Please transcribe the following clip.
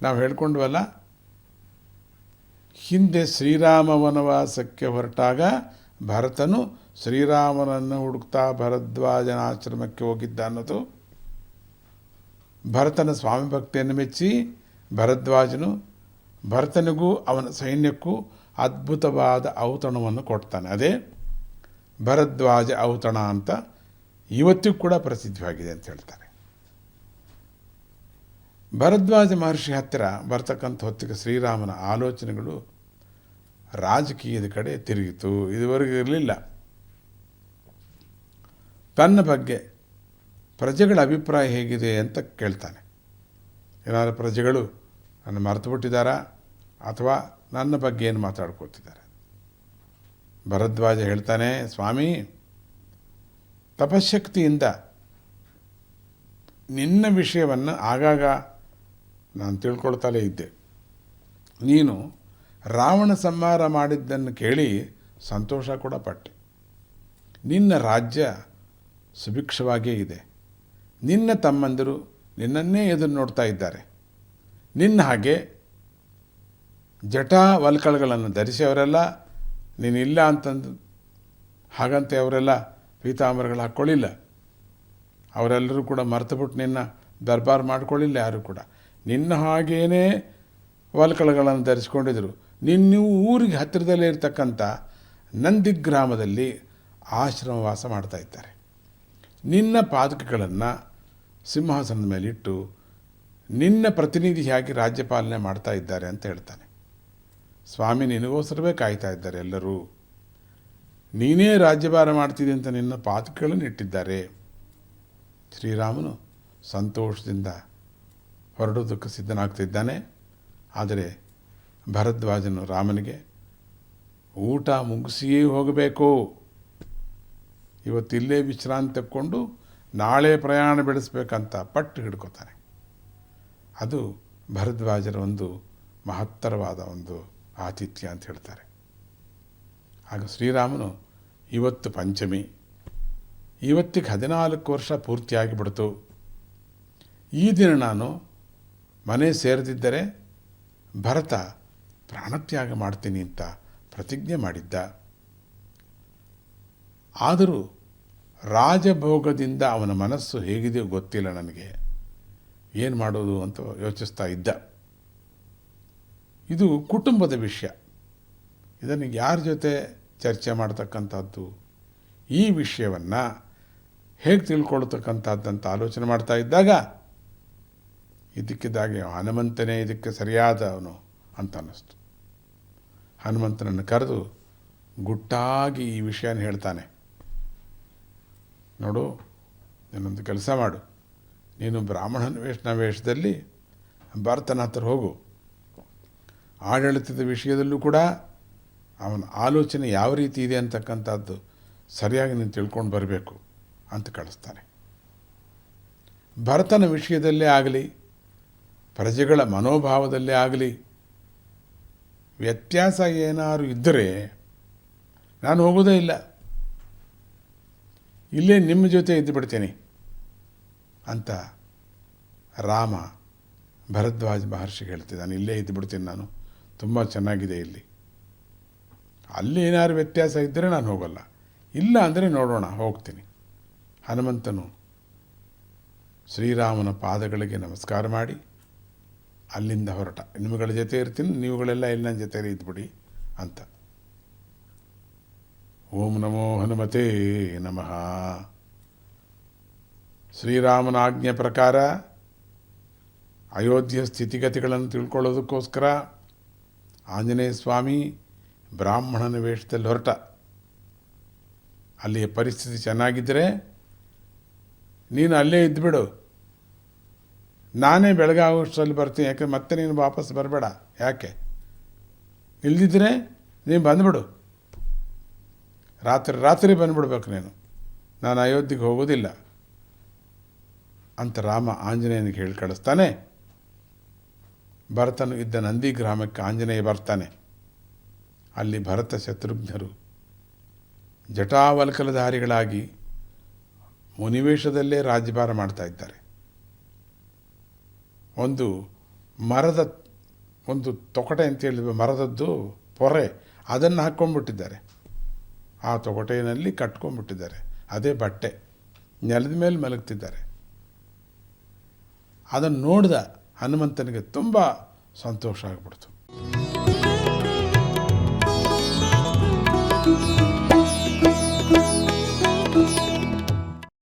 ನಾವು ಹೇಳ್ಕೊಂಡ್ವಲ್ಲ, ಹಿಂದೆ ಶ್ರೀರಾಮ ವನವಾಸಕ್ಕೆ ಹೊರಟಾಗ ಭರತನು ಶ್ರೀರಾಮನನ್ನು ಹುಡುಕ್ತಾ ಭರದ್ವಾಜನ ಆಶ್ರಮಕ್ಕೆ ಹೋಗಿದ್ದ ಅನ್ನೋದು ಭರತನ ಸ್ವಾಮಿ ಭಕ್ತಿಯನ್ನು ಮೆಚ್ಚಿ ಭರದ್ವಾಜನು ಭರತನಿಗೂ ಅವನ ಸೈನ್ಯಕ್ಕೂ ಅದ್ಭುತವಾದ ಔತಣವನ್ನು ಕೊಡ್ತಾನೆ. ಅದೇ ಭರದ್ವಾಜ ಔತಣ ಅಂತ ಇವತ್ತಿಗೂ ಕೂಡ ಪ್ರಸಿದ್ಧವಾಗಿದೆ ಅಂತ ಹೇಳ್ತಾರೆ. ಭರದ್ವಾಜ ಮಹರ್ಷಿ ಹತ್ತಿರ ಬರ್ತಕ್ಕಂಥ ಹೊತ್ತಿಗೆ ಶ್ರೀರಾಮನ ಆಲೋಚನೆಗಳು ರಾಜಕೀಯದ ಕಡೆ ತಿರುಗಿತು. ಇದುವರೆಗೂ ಇರಲಿಲ್ಲ. ತನ್ನ ಬಗ್ಗೆ ಪ್ರಜೆಗಳ ಅಭಿಪ್ರಾಯ ಹೇಗಿದೆ ಅಂತ ಕೇಳ್ತಾನೆ. ಏನಾದರೂ ಪ್ರಜೆಗಳು ನನ್ನ ಮರೆತು ಬಿಟ್ಟಿದ್ದಾರಾ ಅಥವಾ ನನ್ನ ಬಗ್ಗೆ ಏನು ಮಾತಾಡ್ಕೋತಿದ್ದಾರೆ? ಭರದ್ವಾಜ ಹೇಳ್ತಾನೆ, ಸ್ವಾಮಿ, ತಪಶಕ್ತಿಯಿಂದ ನಿನ್ನ ವಿಷಯವನ್ನು ಆಗಾಗ ನಾನು ತಿಳ್ಕೊಳ್ತಲೇ ಇದ್ದೆ. ನೀನು ರಾವಣ ಸಂಹಾರ ಮಾಡಿದ್ದನ್ನು ಕೇಳಿ ಸಂತೋಷ ಕೂಡ ಪಟ್ಟೆ. ನಿನ್ನ ರಾಜ್ಯ ಸುಭಿಕ್ಷವಾಗಿಯೇ ಇದೆ. ನಿನ್ನ ತಮ್ಮಂದಿರು ನಿನ್ನನ್ನೇ ಎದುರು ನೋಡ್ತಾ ಇದ್ದಾರೆ. ನಿನ್ನ ಹಾಗೆ ಜಟಾವಲ್ಕಳಗಳನ್ನು ಧರಿಸಿಯವರೆಲ್ಲ ನೀನಿಲ್ಲ ಅಂತಂದು ಹಾಗಂತೆ ಅವರೆಲ್ಲ ಪೀತಾಂಬರಗಳು ಹಾಕ್ಕೊಳ್ಳಿಲ್ಲ. ಅವರೆಲ್ಲರೂ ಕೂಡ ಮರೆತುಬಿಟ್ಟು ನಿನ್ನ ದರ್ಬಾರ್ ಮಾಡ್ಕೊಳ್ಳಿಲ್ಲ. ಯಾರು ಕೂಡ ನಿನ್ನ ಹಾಗೇನೇ ವಲ್ಕಳಗಳನ್ನು ಧರಿಸ್ಕೊಂಡಿದ್ರು. ನಿನ್ನ ಊರಿಗೆ ಹತ್ತಿರದಲ್ಲೇ ಇರತಕ್ಕಂಥ ನಂದಿಗ್ರಾಮದಲ್ಲಿ ಆಶ್ರಮವಾಸ ಮಾಡ್ತಾ ಇದ್ದಾರೆ. ನಿನ್ನ ಪಾದಕಗಳನ್ನು ಸಿಂಹಾಸನದ ಮೇಲಿಟ್ಟು ನಿನ್ನ ಪ್ರತಿನಿಧಿಯಾಗಿ ರಾಜ್ಯಪಾಲನೆ ಮಾಡ್ತಾ ಇದ್ದಾರೆ ಅಂತ ಹೇಳ್ತಾನೆ. ಸ್ವಾಮಿ, ನಿನಗೋಸ್ಕರವೇ ಕಾಯ್ತಾ ಇದ್ದಾರೆ ಎಲ್ಲರೂ. ನೀನೇ ರಾಜ್ಯಭಾರ ಮಾಡ್ತಿದ್ದೆ ಅಂತ ನಿನ್ನ ಪಾದಕಗಳನ್ನು ಇಟ್ಟಿದ್ದಾರೆ. ಶ್ರೀರಾಮನು ಸಂತೋಷದಿಂದ ಹೊರಡೋದಕ್ಕೆ ಸಿದ್ಧನಾಗ್ತಿದ್ದಾನೆ. ಆದರೆ ಭರದ್ವಾಜನು ರಾಮನಿಗೆ ಊಟ ಮುಗಿಸಿಯೇ ಹೋಗಬೇಕು, ಇವತ್ತಿಲ್ಲೇ ವಿಶ್ರಾಂತಿ ತಕ್ಕೊಂಡು ನಾಳೆ ಪ್ರಯಾಣ ಬೆಳೆಸಬೇಕಂತ ಪಟ್ಟು ಹಿಡ್ಕೋತಾನೆ. ಅದು ಭರದ್ವಾಜರ ಒಂದು ಮಹತ್ತರವಾದ ಒಂದು ಆತಿಥ್ಯ ಅಂತ ಹೇಳ್ತಾರೆ. ಆಗ ಶ್ರೀರಾಮನು, ಇವತ್ತು ಪಂಚಮಿ, ಇವತ್ತಿಗೆ 14 ವರ್ಷ ಪೂರ್ತಿಯಾಗಿಬಿಡ್ತು. ಈ ದಿನ ನಾನು ಮನೆ ಸೇರದಿದ್ದರೆ ಭರತ ಪ್ರಾಣತ್ಯಾಗ ಮಾಡ್ತೀನಿ ಅಂತ ಪ್ರತಿಜ್ಞೆ ಮಾಡಿದ್ದ. ಆದರೂ ರಾಜಭೋಗದಿಂದ ಅವನ ಮನಸ್ಸು ಹೇಗಿದೆಯೋ ಗೊತ್ತಿಲ್ಲ ನನಗೆ. ಏನು ಮಾಡೋದು ಅಂತ ಯೋಚಿಸ್ತಾ ಇದ್ದ. ಇದು ಕುಟುಂಬದ ವಿಷಯ. ಇದನ್ನು ಯಾರ ಜೊತೆ ಚರ್ಚೆ ಮಾಡ್ತಕ್ಕಂಥದ್ದು, ಈ ವಿಷಯವನ್ನು ಹೇಗೆ ತಿಳ್ಕೊಳ್ತಕ್ಕಂಥದ್ದಂತ ಆಲೋಚನೆ ಮಾಡ್ತಾ ಇದ್ದಾಗ ಇದಕ್ಕಿದ್ದಾಗೆ ಹನುಮಂತನೇ ಇದಕ್ಕೆ ಸರಿಯಾದವನು ಅಂತ ಅನ್ನಿಸ್ತು. ಹನುಮಂತನನ್ನು ಕರೆದು ಗುಟ್ಟಾಗಿ ಈ ವಿಷಯನ ಹೇಳ್ತಾನೆ. ನೋಡು, ನೀನೊಂದು ಕೆಲಸ ಮಾಡು. ನೀನು ಬ್ರಾಹ್ಮಣನ ವೇಷದಲ್ಲಿ ಭರತನ ಹತ್ರ ಹೋಗು. ಆಡಳಿತದ ವಿಷಯದಲ್ಲೂ ಕೂಡ ಅವನ ಆಲೋಚನೆ ಯಾವ ರೀತಿ ಇದೆ ಅಂತಕ್ಕಂಥದ್ದು ಸರಿಯಾಗಿ ನೀನು ತಿಳ್ಕೊಂಡು ಬರಬೇಕು ಅಂತ ಕಳಿಸ್ತಾನೆ. ಭರತನ ವಿಷಯದಲ್ಲೇ ಆಗಲಿ, ಪ್ರಜೆಗಳ ಮನೋಭಾವದಲ್ಲೇ ಆಗಲಿ ವ್ಯತ್ಯಾಸ ಏನಾದ್ರು ಇದ್ದರೆ ನಾನು ಹೋಗೋದೇ ಇಲ್ಲ, ಇಲ್ಲೇ ನಿಮ್ಮ ಜೊತೆ ಇದ್ದು ಬಿಡ್ತೇನೆ ಅಂತ ರಾಮ ಭರದ್ವಾಜ ಮಹರ್ಷಿಗೆ ಹೇಳ್ತಿದ್ದಾನೆ. ಇಲ್ಲೇ ಇದ್ದು ಬಿಡ್ತೀನಿ ನಾನು, ತುಂಬ ಚೆನ್ನಾಗಿದೆ ಇಲ್ಲಿ. ಅಲ್ಲಿ ಏನಾದ್ರು ವ್ಯತ್ಯಾಸ ಇದ್ದರೆ ನಾನು ಹೋಗಲ್ಲ, ಇಲ್ಲ ಅಂದರೆ ನೋಡೋಣ ಹೋಗ್ತೀನಿ. ಹನುಮಂತನು ಶ್ರೀರಾಮನ ಪಾದಗಳಿಗೆ ನಮಸ್ಕಾರ ಮಾಡಿ ಅಲ್ಲಿಂದ ಹೊರಟ. ನಿಮ್ಮಗಳ ಜೊತೆ ಇರ್ತೀನಿ, ನೀವುಗಳೆಲ್ಲ ಇಲ್ಲಿ ನನ್ನ ಜೊತೆ ಇದ್ಬಿಡಿ ಅಂತ. ಓಂ ನಮೋ ಹನುಮತೇ ನಮಃ. ಶ್ರೀರಾಮನ ಆಜ್ಞೆ ಪ್ರಕಾರ ಅಯೋಧ್ಯೆ ಸ್ಥಿತಿಗತಿಗಳನ್ನು ತಿಳ್ಕೊಳ್ಳೋದಕ್ಕೋಸ್ಕರ ಆಂಜನೇಯ ಸ್ವಾಮಿ ಬ್ರಾಹ್ಮಣನ ವೇಷದಲ್ಲಿ ಹೊರಟ. ಅಲ್ಲಿಯ ಪರಿಸ್ಥಿತಿ ಚೆನ್ನಾಗಿದ್ದರೆ ನೀನು ಅಲ್ಲೇ ಇದ್ದುಬಿಡು, ನಾನೇ ಬೆಳಗಾಗೋಷ್ಟರಲ್ಲಿ ಬರ್ತೀನಿ. ಯಾಕೆ ಮತ್ತೆ ನೀನು ವಾಪಸ್ ಬರಬೇಡ. ಯಾಕೆ ಇಲ್ದಿದ್ರೆ ನೀನು ಬಂದುಬಿಡು, ರಾತ್ರಿ ಬಂದುಬಿಡ್ಬೇಕು ನೀನು, ನಾನು ಅಯೋಧ್ಯೆಗೆ ಹೋಗೋದಿಲ್ಲ ಅಂತ ರಾಮ ಆಂಜನೇಯನಿಗೆ ಹೇಳಿ ಕಳಿಸ್ತಾನೆ. ಭರತನು ಇದ್ದ ನಂದಿ ಗ್ರಾಮಕ್ಕೆ ಆಂಜನೇಯ ಬರ್ತಾನೆ. ಅಲ್ಲಿ ಭರತ ಶತ್ರುಘ್ನರು ಜಟಾವಲ್ಕಲಧಾರಿಗಳಾಗಿ ಮುನಿವೇಶದಲ್ಲೇ ರಾಜ್ಯಭಾರ ಮಾಡ್ತಾ ಇದ್ದಾರೆ. ಒಂದು ಮರದ ಒಂದು ತೊಗಟೆ ಅಂತ ಹೇಳಿದ್ವಿ, ಮರದದ್ದು ಪೊರೆ, ಅದನ್ನು ಹಾಕ್ಕೊಂಡ್ಬಿಟ್ಟಿದ್ದಾರೆ. ಆ ತೊಗಟೆಯಲ್ಲಿ ಕಟ್ಕೊಂಡ್ಬಿಟ್ಟಿದ್ದಾರೆ. ಅದೇ ಬಟ್ಟೆ. ನೆಲದ ಮೇಲೆ ಮಲಗ್ತಿದ್ದಾರೆ. ಅದನ್ನು ನೋಡಿದ ಹನುಮಂತನಿಗೆ ತುಂಬ ಸಂತೋಷ ಆಗಿಬಿಡ್ತು.